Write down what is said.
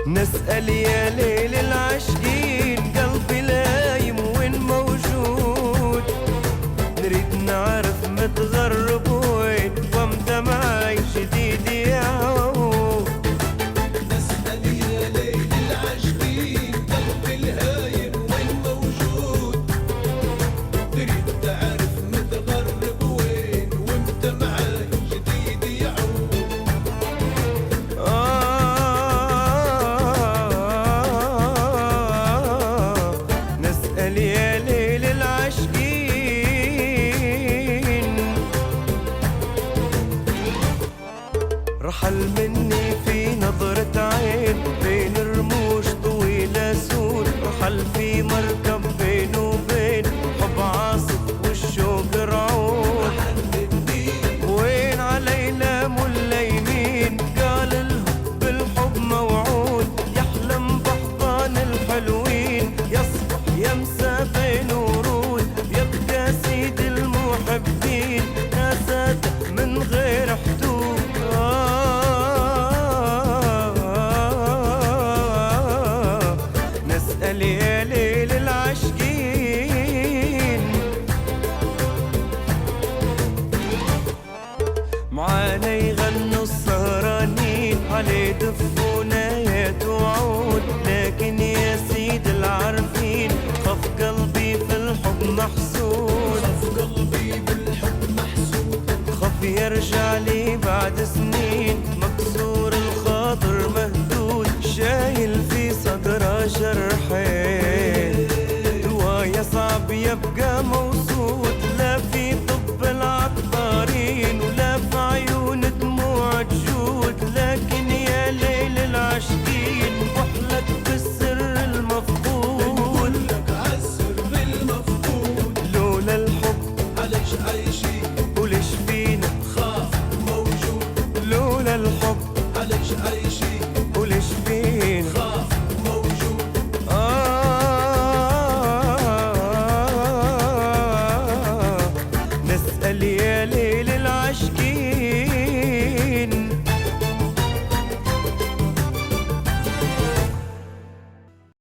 نسأل يا ليل العاشقين قلبي لايم وين موجود، نريد نعرف متغرب وين وامتى معاي جديد يعود. نسأل يا ليل العاشقين قلبي الهايم وين موجود، نريد نعرف متغرب وين وامتى معاي جديد يعود. نسأل يا ليل العاشقين، رحل مني في نظرة عين بين رموش طويلة سود، رحل في مركب بينه وبين حب عاصف والشوق رعود. وين علينا ملا يمين قال الهب بالحب موعود، يحلم بحضان الحلوين يصبح يمسى بين ورود، يبقى سيد المحبين ناساته من غير حدود. نسأل يا ليل العاشقين، معانا يغنوا السهرانين عليه دفونا يا توعود، لكن يا سيد العارفين خف قلبي في الحب محسود، خف قلبي بالحب محسود، خف يرجع لي بعد سنين مكسور الخاطر مهدود، شايل في صدره جرحين دوايا صعب يبقى موصود، لا في طب العطارين ولا في عيون دموع جود، لكن يا ليل العاشقين بحلك بالسر المفقود، لك عالسر المفقود. لولا الحب علاش عايشين وليش فينا خاف موجود، لولا الحب علاش عايشين وليش